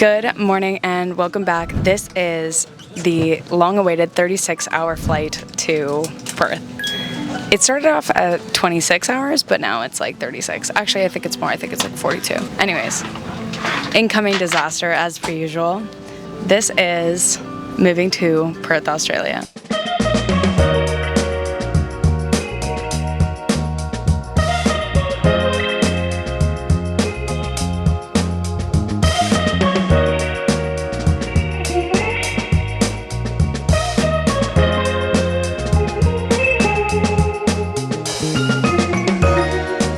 Good morning and welcome back. This is the long-awaited 36-hour flight to Perth. It started off at 26 hours, but now it's like 36. Actually, I think it's more. I think it's like 42. Anyways, incoming disaster as per usual. This is moving to Perth, Australia.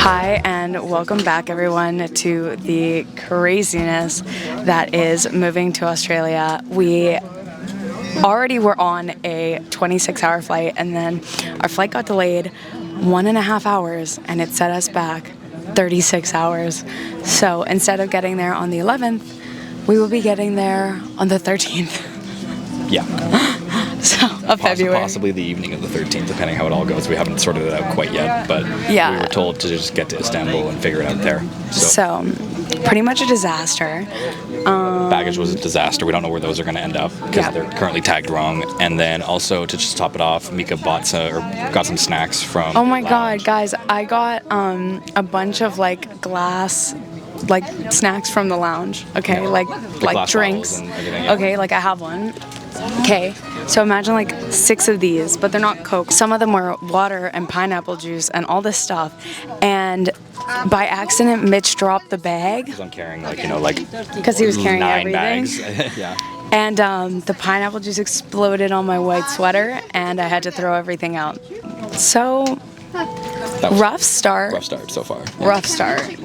Hi and welcome back everyone to the craziness that is moving to Australia. We already were on a 26-hour flight and then our flight got delayed 1.5 hours and it set us back 36 hours. So instead of getting there on the 11th, we will be getting there on the 13th. Yeah. Of February. Possibly the evening of the 13th, depending how it all goes. We haven't sorted it out quite yet, but yeah, we were told to just get to Istanbul and figure it out there. So pretty much a disaster. Baggage was a disaster. We don't know where those are going to end up because they're currently tagged wrong. And then also to just top it off, Mika got some snacks from. Oh my God, guys! I got a bunch of glass snacks from the lounge. Okay, like drinks. And everything, yeah. Okay, I have one. Okay, so imagine 6 of these, but they're not Coke. Some of them were water and pineapple juice and all this stuff. And by accident, Mitch dropped the bag. Because I'm carrying because he was carrying 9 everything. bags. Yeah. And the pineapple juice exploded on my white sweater, and I had to throw everything out. So. Rough start. Rough start so far. Yeah. Rough start.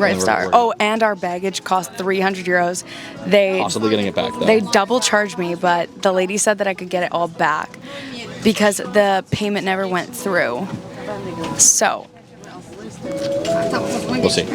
Oh, and our baggage cost 300 euros. They possibly getting it back though. They double charged me, but the lady said that I could get it all back because the payment never went through. So we'll see.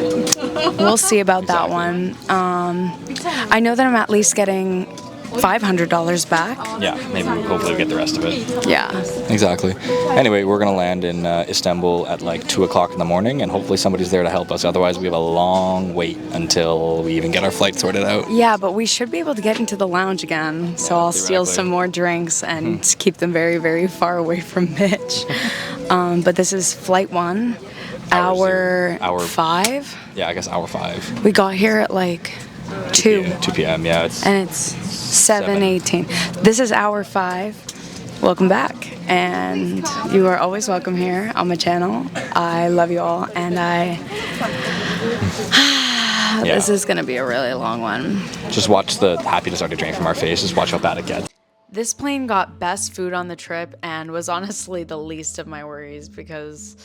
We'll see about that one. I know that I'm at least getting $500 back. Yeah, maybe hopefully we get the rest of it. Yeah. Exactly. Anyway, we're going to land in Istanbul at 2 o'clock in the morning, and hopefully somebody's there to help us. Otherwise, we have a long wait until we even get our flight sorted out. Yeah, but we should be able to get into the lounge again. So I'll steal some more drinks and keep them very, very far away from Mitch. But this is flight 1, hour 5. Yeah, I guess hour 5. We got here at 2. 2 p.m. Yeah, and it's 7:18. This is hour 5. Welcome back, and you are always welcome here on my channel. I love you all, and this is gonna be a really long one. Just watch the happiness start to drain from our faces. Watch how bad it gets. This plane got best food on the trip and was honestly the least of my worries because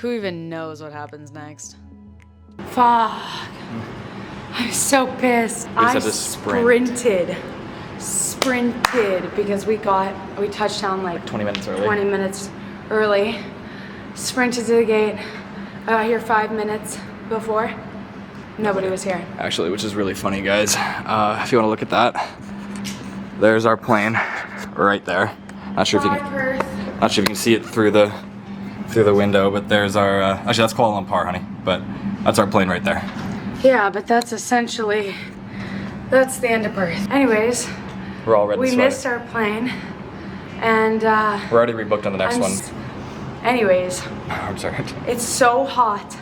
who even knows what happens next? Fuck. I'm so pissed. I sprinted because we touched down 20 minutes early. 20 minutes early. Sprinted to the gate. I got here 5 minutes before. Nobody was here. Actually, which is really funny, guys. If you want to look at that, there's our plane right there. Not sure if you can see it through the window, but there's our. Actually, that's Kuala Lumpur, honey. But that's our plane right there. Yeah, but that's the end of Perth. Anyways, we're all red and we sweaty. missed our plane, and we're already rebooked on the next one. Anyways, I'm sorry. It's so hot.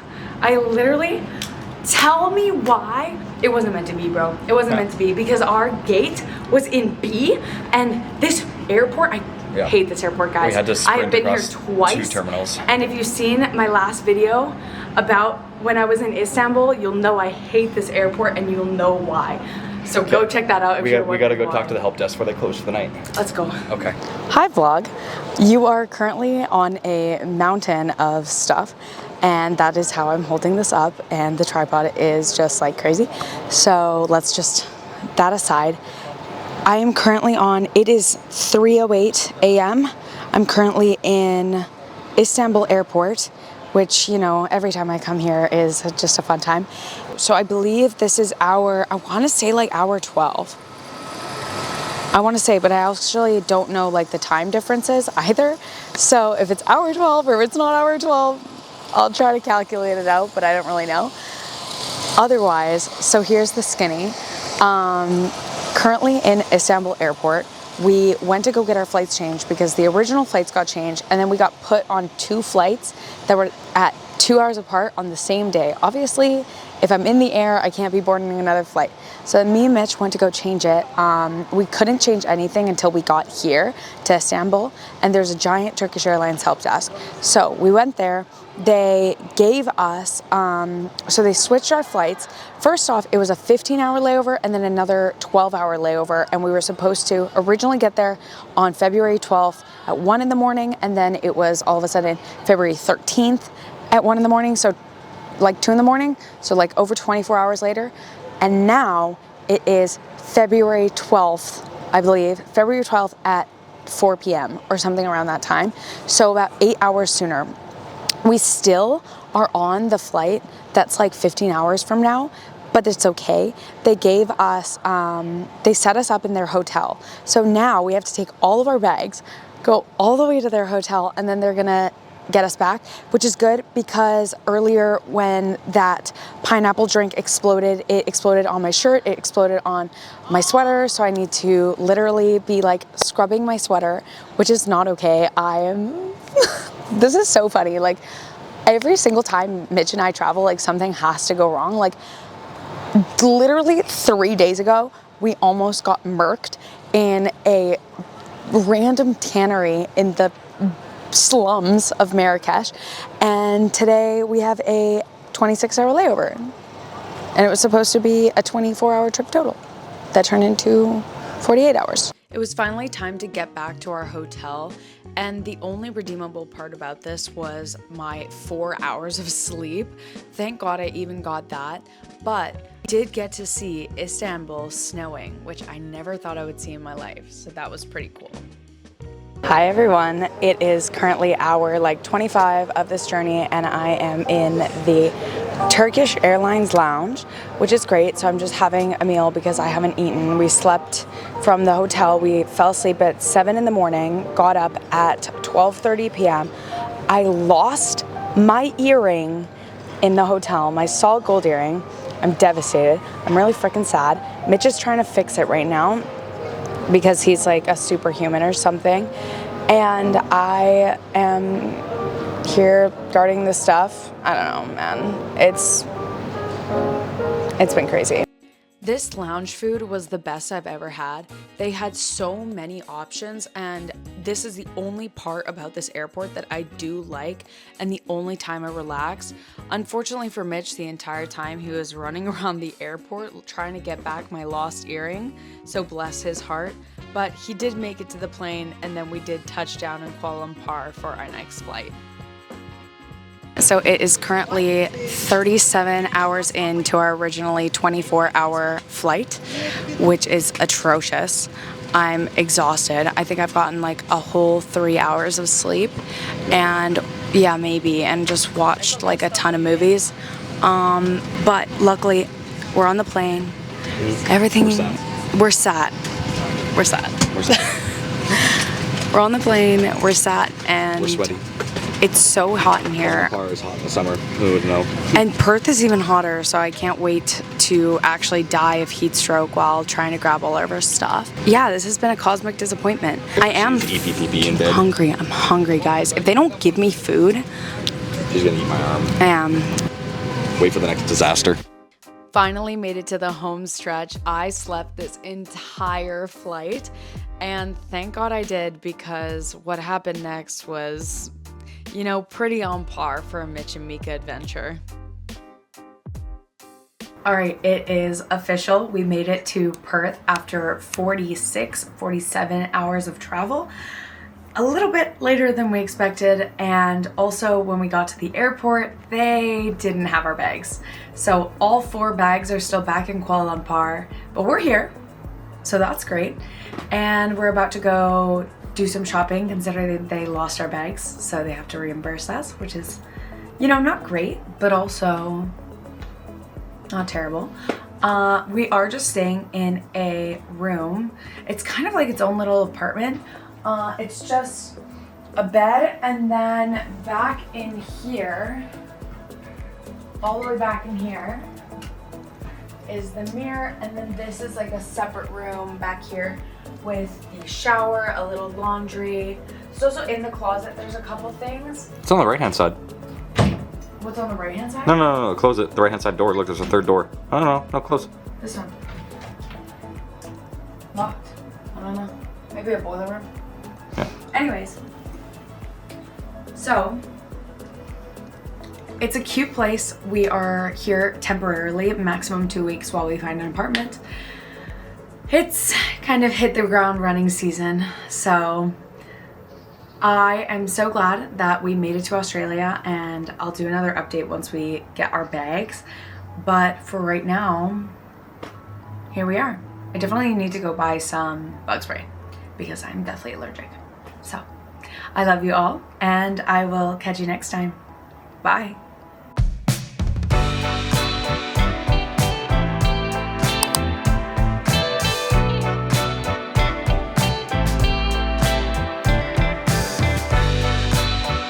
Tell me why. It wasn't meant to be, bro. It wasn't meant to be because our gate was in B, and this airport, I hate this airport, guys. We had to sprint I've been here across twice. 2 terminals. And if you've seen my last video about when I was in Istanbul, you'll know I hate this airport and you'll know why. So go check that out if you're we gotta go talk to the help desk before they close for the night. Let's go. Okay. Hi vlog. You are currently on a mountain of stuff, and that is how I'm holding this up, and the tripod is just crazy. So let's just, that aside, I am currently it is 3:08 a.m. I'm currently in Istanbul airport, which, every time I come here is just a fun time. So I believe this is I want to say hour 12. I want to say, but I actually don't know the time differences either. So if it's hour 12 or if it's not hour 12, I'll try to calculate it out, but I don't really know. Otherwise, so here's the skinny. Currently in Istanbul airport. We went to go get our flights changed because the original flights got changed, and then we got put on 2 flights that were at 2 hours apart on the same day. Obviously, if I'm in the air, I can't be boarding another flight. So me and Mitch went to go change it. We couldn't change anything until we got here to Istanbul, and there's a giant Turkish Airlines help desk. So we went there. They gave us, so they switched our flights. First off, it was a 15-hour layover and then another 12-hour layover, and we were supposed to originally get there on February 12th at 1 in the morning, and then it was all of a sudden February 13th at 1 in the morning, so like 2 in the morning, so like over 24 hours later. And now it is February 12th, I believe, February 12th at 4 p.m. or something around that time, so about 8 hours sooner. We still are on the flight that's like 15 hours from now, but it's okay. They gave us, they set us up in their hotel. So now we have to take all of our bags, go all the way to their hotel, and then they're gonna get us back, which is good because earlier when that pineapple drink exploded, it exploded on my shirt, it exploded on my sweater, so I need to literally be like scrubbing my sweater, which is not okay. I am, this is so funny, like every single time Mitch and I travel, like something has to go wrong. Like literally 3 days ago, we almost got murked in a random tannery in the slums of Marrakesh, and today we have a 26-hour layover, and it was supposed to be a 24-hour trip total that turned into 48 hours. It was finally time to get back to our hotel, and the only redeemable part about this was my 4 hours of sleep. Thank God I even got that, but I did get to see Istanbul snowing, which I never thought I would see in my life, so that was pretty cool. Hi everyone, it is currently hour like 25 of this journey, and I am in the Turkish Airlines lounge, which is great. So I'm just having a meal because I haven't eaten. We slept from the hotel. We fell asleep at 7 in the morning, got up at 12:30 p.m. I lost my earring in the hotel, my solid gold earring. I'm devastated. I'm really freaking sad. Mitch is trying to fix it right now because he's like a superhuman or something, and I am here guarding this stuff. I don't know, man. It's been crazy. This lounge food was the best I've ever had. They had so many options, and this is the only part about this airport that I do like and the only time I relax. Unfortunately for Mitch, the entire time he was running around the airport trying to get back my lost earring, so bless his heart. But he did make it to the plane, and then we did touch down in Kuala Lumpur for our next flight. So it is currently 37 hours into our originally 24-hour flight, which is atrocious. I'm exhausted. I think I've gotten like a whole 3 hours of sleep, and yeah, maybe, and just watched like a ton of movies. But luckily, we're on the plane. Everything, we're sat. We're on the plane, we're sat, and we're sweaty. It's so hot in here. Kuala is hot in the summer. Who would know? And Perth is even hotter, so I can't wait to actually die of heat stroke while trying to grab all of our stuff. Yeah, this has been a cosmic disappointment. I am hungry. I'm hungry, guys. If they don't give me food, she's gonna eat my arm. I am. Wait for the next disaster. Finally made it to the home stretch. I slept this entire flight, and thank God I did, because what happened next was, you know, pretty on par for a Mitch and Mika adventure. All right, it is official. We made it to Perth after 47 hours of travel. A little bit later than we expected, and also when we got to the airport, they didn't have our bags. So all 4 bags are still back in Kuala Lumpur, but we're here, so that's great. And we're about to go do some shopping, considering they lost our bags, so they have to reimburse us, which is, you know, not great, but also not terrible. We are just staying in a room. It's kind of like its own little apartment. It's just a bed, and then back in here, all the way back in here, is the mirror, and then this is like a separate room back here with the shower, a little laundry. So also in the closet, there's a couple things. It's on the right hand side. What's on the right hand side? No, close it. The right hand side door. Look, there's a third door. No, close. This one. Locked. I don't know. Maybe a boiler room. Yeah. Anyways. So, it's a cute place. We are here temporarily, maximum 2 weeks while we find an apartment. It's kind of hit the ground running season, so I am so glad that we made it to Australia, and I'll do another update once we get our bags. But for right now, here we are. I definitely need to go buy some bug spray because I'm deathly allergic. So, I love you all, and I will catch you next time. Bye.